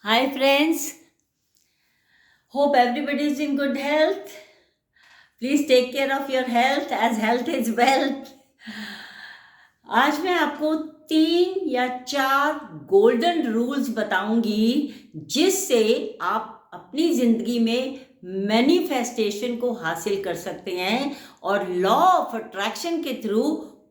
Hi friends, hope everybody is in good health. Please take care of your health as health is wealth. आज मैं आपको 3 या 4 golden rules बताऊंगी जिससे आप अपनी जिंदगी में मैनिफेस्टेशन को हासिल कर सकते हैं और लॉ ऑफ अट्रैक्शन के थ्रू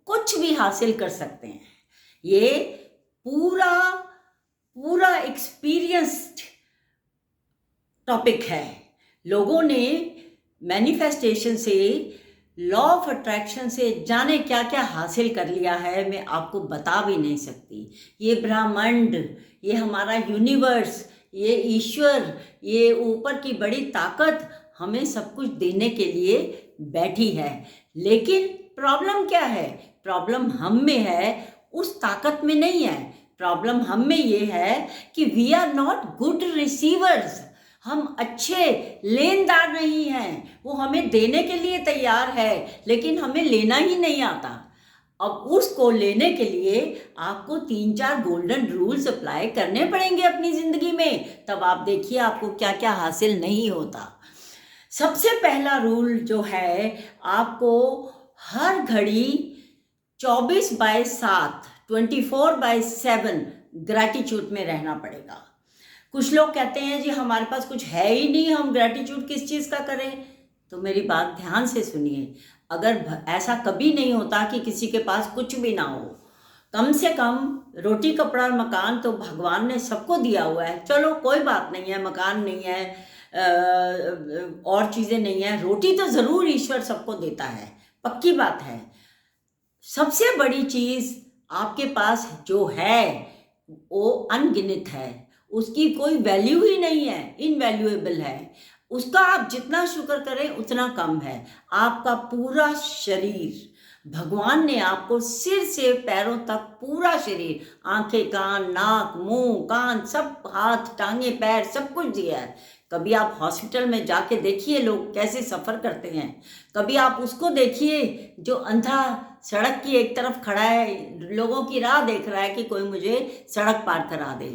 कुछ भी हासिल कर सकते हैं। ये पूरा पूरा एक्सपीरियंस्ड टॉपिक है। लोगों ने मैनिफेस्टेशन से, लॉ ऑफ अट्रैक्शन से जाने क्या क्या हासिल कर लिया है, मैं आपको बता भी नहीं सकती। ये ब्रह्मांड, ये हमारा यूनिवर्स, ये ईश्वर, ये ऊपर की बड़ी ताकत हमें सब कुछ देने के लिए बैठी है। लेकिन प्रॉब्लम क्या है? प्रॉब्लम हम में है, उस ताकत में नहीं है। प्रॉब्लम हम में ये है कि we are not good receivers. हम अच्छे लेनदार नहीं हैं। वो हमें देने के लिए तैयार है लेकिन हमें लेना ही नहीं आता। अब उसको लेने के लिए आपको 3-4 गोल्डन रूल्स अप्लाई करने पड़ेंगे अपनी ज़िंदगी में, तब आप देखिए आपको क्या क्या हासिल नहीं होता। सबसे पहला रूल जो है, आपको हर घड़ी 24/7 24/7 ग्रैटिट्यूड में रहना पड़ेगा। कुछ लोग कहते हैं जी हमारे पास कुछ है ही नहीं, हम ग्रैटिट्यूड किस चीज़ का करें? तो मेरी बात ध्यान से सुनिए। अगर ऐसा कभी नहीं होता कि किसी के पास कुछ भी ना हो, कम से कम रोटी कपड़ा और मकान तो भगवान ने सबको दिया हुआ है। चलो कोई बात नहीं है, मकान नहीं है, और चीज़ें नहीं है, रोटी तो ज़रूर ईश्वर सबको देता है, पक्की बात है। सबसे बड़ी चीज़ आपके पास जो है वो अनगिनत है, उसकी कोई वैल्यू ही नहीं है, इनवैल्यूएबल है। उसका आप जितना शुक्र करें उतना कम है। आपका पूरा शरीर, भगवान ने आपको सिर से पैरों तक पूरा शरीर, आंखें, कान, नाक, मुंह, कान, सब, हाथ, टांगे, पैर, सब कुछ दिया है। कभी आप हॉस्पिटल में जाके देखिए लोग कैसे सफ़र करते हैं। कभी आप उसको देखिए जो अंधा सड़क की एक तरफ खड़ा है, लोगों की राह देख रहा है कि कोई मुझे सड़क पार करा दे।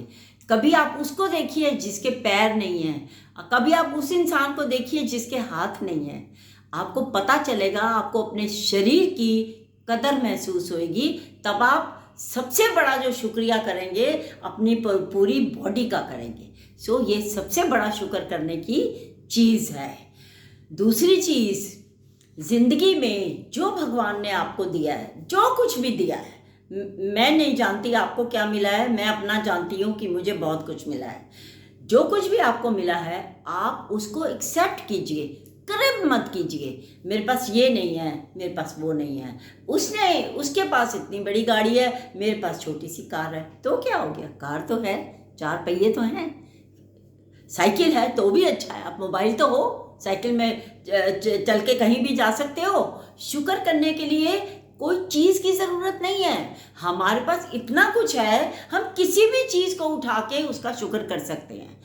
कभी आप उसको देखिए जिसके पैर नहीं हैं, कभी आप उस इंसान को देखिए जिसके हाथ नहीं है। आपको पता चलेगा, आपको अपने शरीर की कदर महसूस होगी, तब आप सबसे बड़ा जो शुक्रिया करेंगे अपनी पूरी बॉडी का करेंगे। सो ये सबसे बड़ा शुक्र करने की चीज़ है। दूसरी चीज़, ज़िंदगी में जो भगवान ने आपको दिया है, जो कुछ भी दिया है, मैं नहीं जानती आपको क्या मिला है, मैं अपना जानती हूँ कि मुझे बहुत कुछ मिला है। जो कुछ भी आपको मिला है आप उसको एक्सेप्ट कीजिए, क्रिप मत कीजिए। मेरे पास ये नहीं है, मेरे पास वो नहीं है, उसके पास इतनी बड़ी गाड़ी है, मेरे पास छोटी सी कार है, तो क्या हो गया? कार तो है, 4 पहिए तो हैं, साइकिल है तो भी अच्छा है, आप मोबाइल तो हो, साइकिल में चल के कहीं भी जा सकते हो। शुक्र करने के लिए कोई चीज़ की ज़रूरत नहीं है, हमारे पास इतना कुछ है, हम किसी भी चीज़ को उठा के उसका शुक्र कर सकते हैं।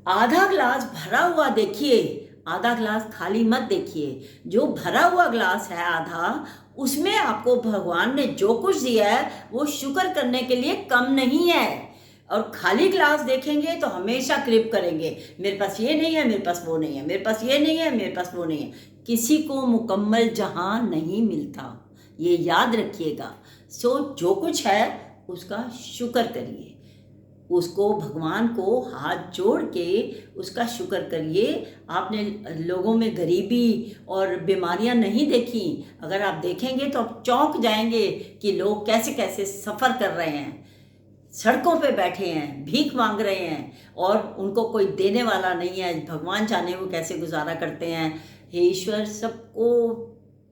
आधा ग्लास भरा हुआ देखिए, आधा ग्लास खाली मत देखिए। जो भरा हुआ ग्लास है आधा, उसमें आपको भगवान ने जो कुछ दिया है वो शुक्र करने के लिए कम नहीं है। और खाली ग्लास देखेंगे तो हमेशा क्रिप करेंगे, मेरे पास ये नहीं है, मेरे पास वो नहीं है, मेरे पास ये नहीं है, मेरे पास वो नहीं है। किसी को मुकम्मल जहां नहीं मिलता, ये याद रखिएगा। सो जो कुछ है उसका शुक्र करिए, उसको, भगवान को हाथ जोड़ के उसका शुक्र करिए। आपने लोगों में गरीबी और बीमारियां नहीं देखी, अगर आप देखेंगे तो आप चौंक जाएंगे कि लोग कैसे कैसे सफ़र कर रहे हैं, सड़कों पे बैठे हैं, भीख मांग रहे हैं और उनको कोई देने वाला नहीं है। भगवान जाने वो कैसे गुजारा करते हैं। हे ईश्वर, सबको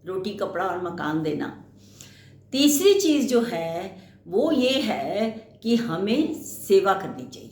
रोटी कपड़ा और मकान देना। तीसरी चीज़ जो है वो ये है कि हमें सेवा करनी चाहिए।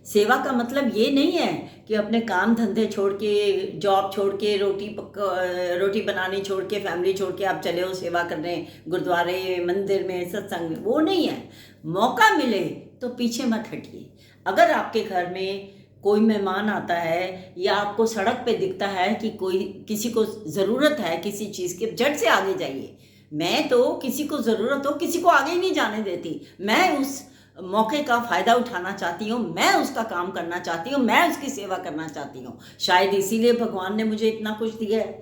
सेवा का मतलब ये नहीं है कि अपने काम धंधे छोड़ के, जॉब छोड़ के, रोटी बनानी छोड़ के, फैमिली छोड़ के आप चले हो सेवा करने गुरुद्वारे, मंदिर में, सत्संग में, वो नहीं है। मौका मिले तो पीछे मत हटिए। अगर आपके घर में कोई मेहमान आता है या आपको सड़क पे दिखता है कि कोई, किसी को ज़रूरत है किसी चीज़ के, झट से आगे जाइए। मैं तो किसी को ज़रूरत हो किसी को आगे ही नहीं जाने देती। मैं उस मौके का फ़ायदा उठाना चाहती हूँ, मैं उसका काम करना चाहती हूँ, मैं उसकी सेवा करना चाहती हूँ। शायद इसीलिए भगवान ने मुझे इतना कुछ दिया है।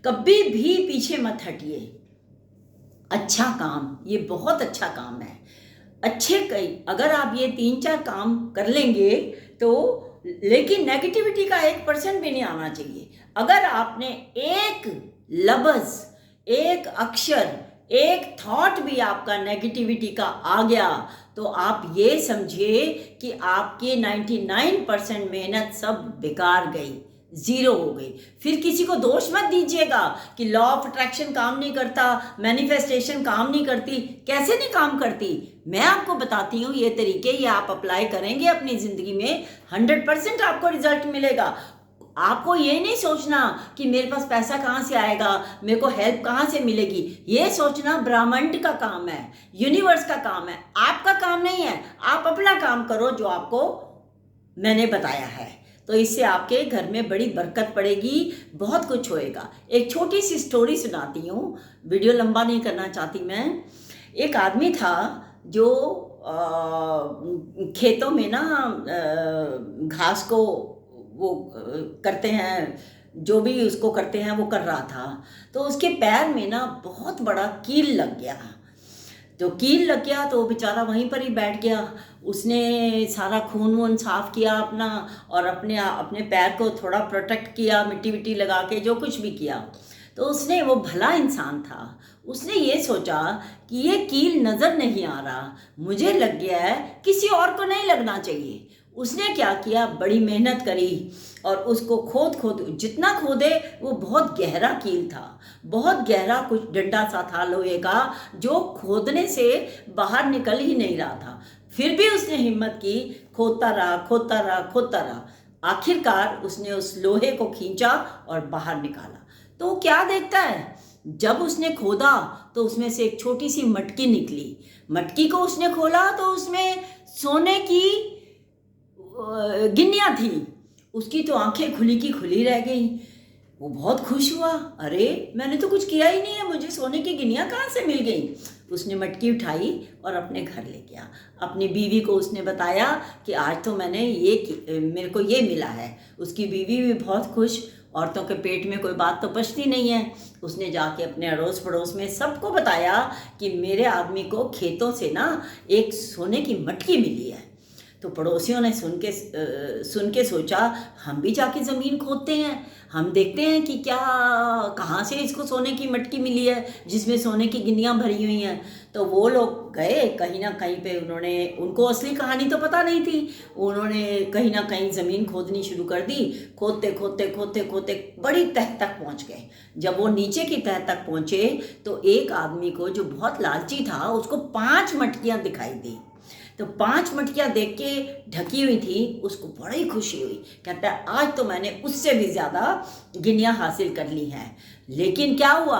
कभी भी पीछे मत हटिए। अच्छा काम, ये बहुत अच्छा काम है। अच्छे कई अगर आप ये 3-4 काम कर लेंगे तो, लेकिन नेगेटिविटी का 1% भी नहीं आना चाहिए। अगर आपने एक लफ्ज़, एक अक्षर, एक थॉट भी आपका नेगेटिविटी का आ गया तो आप ये समझिए कि आपकी 99% मेहनत सब बेकार गई, ज़ीरो हो गई। फिर किसी को दोष मत दीजिएगा कि लॉ ऑफ अट्रैक्शन काम नहीं करता, मैनिफेस्टेशन काम नहीं करती। कैसे नहीं काम करती? मैं आपको बताती हूँ ये तरीके, ये आप अप्लाई करेंगे अपनी ज़िंदगी में, 100% आपको रिजल्ट मिलेगा। आपको ये नहीं सोचना कि मेरे पास पैसा कहाँ से आएगा, मेरे को हेल्प कहाँ से मिलेगी। ये सोचना ब्रह्मांड का काम है, यूनिवर्स का काम है, आपका काम नहीं है। आप अपना काम करो जो आपको मैंने बताया है, तो इससे आपके घर में बड़ी बरकत पड़ेगी, बहुत कुछ होएगा। एक छोटी सी स्टोरी सुनाती हूँ, वीडियो लंबा नहीं करना चाहती मैं। एक आदमी था जो खेतों में ना घास को वो करते हैं, जो भी उसको करते हैं वो कर रहा था। तो उसके पैर में ना बहुत बड़ा कील लग गया। तो कील लग गया तो वो बेचारा वहीं पर ही बैठ गया। उसने सारा खून वून साफ किया अपना, और अपने अपने पैर को थोड़ा प्रोटेक्ट किया, मिट्टी विट्टी लगा के जो कुछ भी किया। तो उसने, वो भला इंसान था, उसने ये सोचा कि ये कील नज़र नहीं आ रहा, मुझे लग गया है, किसी और को नहीं लगना चाहिए। उसने क्या किया, बड़ी मेहनत करी और उसको खोद खोद, जितना खोदे वो बहुत गहरा कील था, बहुत गहरा, कुछ डंडा सा था लोहे का जो खोदने से बाहर निकल ही नहीं रहा था। फिर भी उसने हिम्मत की, खोदता रहा खोदता रहा खोदता रहा। आखिरकार उसने उस लोहे को खींचा और बाहर निकाला। तो क्या देखता है, जब उसने खोदा तो उसमें से एक छोटी सी मटकी निकली। मटकी को उसने खोला तो उसमें सोने की गिन्नियाँ थी। उसकी तो आंखें खुली की खुली रह गई। वो बहुत खुश हुआ, अरे मैंने तो कुछ किया ही नहीं है, मुझे सोने की गिन्नियाँ कहाँ से मिल गई। उसने मटकी उठाई और अपने घर ले गया। अपनी बीवी को उसने बताया कि आज तो मैंने मेरे को ये मिला है। उसकी बीवी भी बहुत खुश। औरतों के पेट में कोई बात तो पचती नहीं है। उसने जाके अपने अड़ोस पड़ोस में सबको बताया कि मेरे आदमी को खेतों से ना एक सोने की मटकी मिली है। तो पड़ोसियों ने सुन के सोचा, हम भी जाके ज़मीन खोदते हैं, हम देखते हैं कि क्या, कहाँ से इसको सोने की मटकी मिली है जिसमें सोने की गिन्नियाँ भरी हुई हैं। तो वो लोग गए कहीं ना कहीं पे, उनको असली कहानी तो पता नहीं थी। उन्होंने कहीं ना कहीं ज़मीन खोदनी शुरू कर दी। खोदते खोदते खोदते खोदते बड़ी तह तक पहुँच गए। जब वो नीचे की तह तक पहुँचे तो एक आदमी को, जो बहुत लालची था, उसको 5 मटकियाँ दिखाई दी। तो 5 मटकियाँ देख के ढकी हुई थी, उसको बड़ी खुशी हुई। कहता है आज तो मैंने उससे भी ज़्यादा गिन्नियाँ हासिल कर ली हैं। लेकिन क्या हुआ,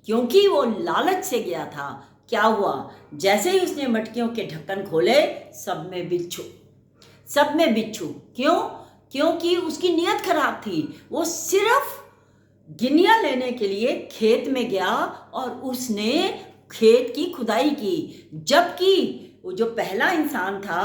क्योंकि वो लालच से गया था, क्या हुआ, जैसे ही उसने मटकियों के ढक्कन खोले, सब में बिच्छू, सब में बिच्छू। क्यों? क्योंकि उसकी नीयत खराब थी। वो सिर्फ गिन्नियाँ लेने के लिए खेत में गया और उसने खेत की खुदाई की, जबकि वो जो पहला इंसान था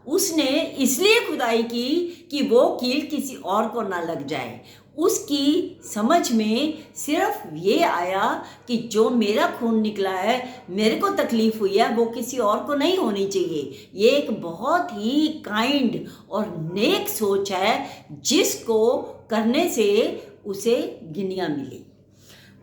उसने इसलिए खुदाई की कि वो कील किसी और को ना लग जाए। उसकी समझ में सिर्फ ये आया कि जो मेरा खून निकला है, मेरे को तकलीफ़ हुई है, वो किसी और को नहीं होनी चाहिए। ये एक बहुत ही काइंड और नेक सोच है जिसको करने से उसे गिन्नियाँ मिली।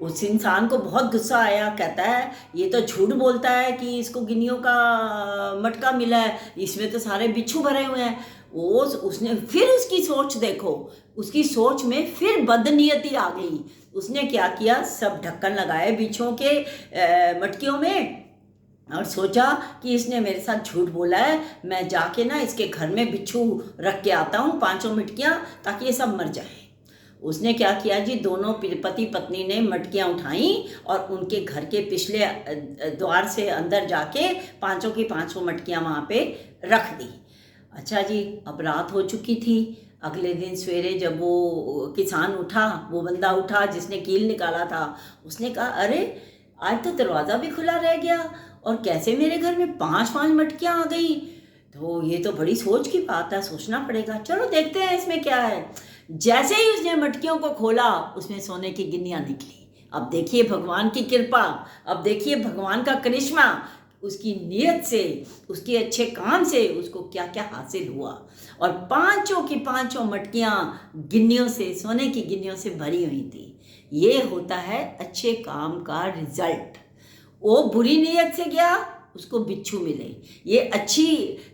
उस इंसान को बहुत गुस्सा आया। कहता है ये तो झूठ बोलता है कि इसको गिन्नियों का मटका मिला है, इसमें तो सारे बिच्छू भरे हुए हैं। उसने फिर, उसकी सोच देखो, उसकी सोच में फिर बदनीयती आ गई। उसने क्या किया, सब ढक्कन लगाए बिच्छुओं के मटकियों में और सोचा कि इसने मेरे साथ झूठ बोला है, मैं जाके ना इसके घर में बिच्छू रख के आता हूँ 5 मटकियाँ, ताकि ये सब मर जाए। उसने क्या किया जी, दोनों पति पत्नी ने मटकियाँ उठाई और उनके घर के पिछले द्वार से अंदर जाके 5 की 5 मटकियाँ वहाँ पे रख दी। अच्छा जी, अब रात हो चुकी थी। अगले दिन सवेरे जब वो किसान उठा, वो बंदा उठा जिसने कील निकाला था, उसने कहा अरे आज तो दरवाज़ा भी खुला रह गया और कैसे मेरे घर में 5 मटकियाँ आ गई। तो ये तो बड़ी सोच की बात है, सोचना पड़ेगा। चलो देखते हैं इसमें क्या है। जैसे ही उसने मटकियों को खोला, उसमें सोने की गिन्नियाँ निकली। अब देखिए भगवान की कृपा, अब देखिए भगवान का करिश्मा, उसकी नीयत से, उसके अच्छे काम से उसको क्या क्या हासिल हुआ। और पांचों की पांचों मटकियां गिन्नियों से, सोने की गिन्नियों से भरी हुई थी। ये होता है अच्छे काम का रिजल्ट। वो बुरी नीयत से गया, उसको बिच्छू मिले। ये अच्छी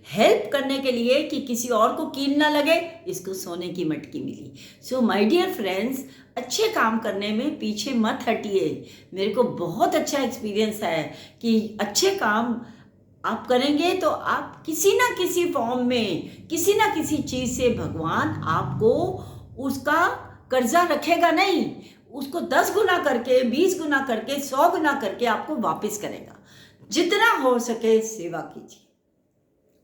हेल्प करने के लिए कि किसी और को कील ना लगे, इसको सोने की मटकी मिली। सो माय डियर फ्रेंड्स, अच्छे काम करने में पीछे मत हटिए। मेरे को बहुत अच्छा एक्सपीरियंस है कि अच्छे काम आप करेंगे तो आप किसी ना किसी फॉर्म में, किसी ना किसी चीज़ से भगवान आपको उसका कर्जा रखेगा नहीं, उसको 10 गुना करके, 20 गुना करके, 100 गुना करके आपको वापस करेगा। जितना हो सके सेवा कीजिए,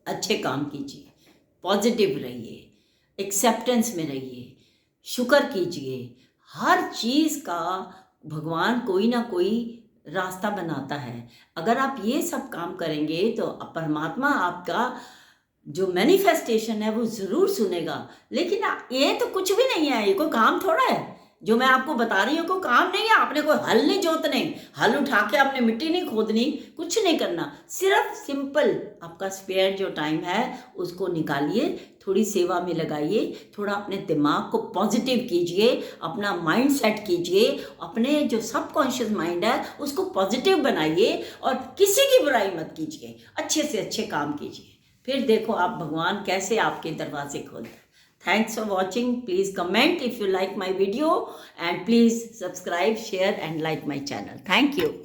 अच्छे काम कीजिए, पॉजिटिव रहिए, एक्सेप्टेंस में रहिए, शुक्र कीजिए। हर चीज़ का भगवान कोई ना कोई रास्ता बनाता है। अगर आप ये सब काम करेंगे तो परमात्मा आपका जो मैनिफेस्टेशन है वो ज़रूर सुनेगा। लेकिन ये तो कुछ भी नहीं है, ये कोई काम थोड़ा है। जो मैं आपको बता रही हूँ कोई काम नहीं है। आपने कोई हल नहीं जोतने, हल उठा के आपने मिट्टी नहीं खोदनी, कुछ नहीं करना। सिर्फ सिंपल आपका स्पेयर जो टाइम है उसको निकालिए, थोड़ी सेवा में लगाइए, थोड़ा अपने दिमाग को पॉजिटिव कीजिए, अपना माइंड सेट कीजिए, अपने जो सबकॉन्शियस माइंड है उसको पॉजिटिव बनाइए और किसी की बुराई मत कीजिए, अच्छे से अच्छे काम कीजिए। फिर देखो आप भगवान कैसे आपके दरवाजे खोलते हैं। Thanks for watching. Please comment if you like my video and please subscribe, share and like my channel. Thank you.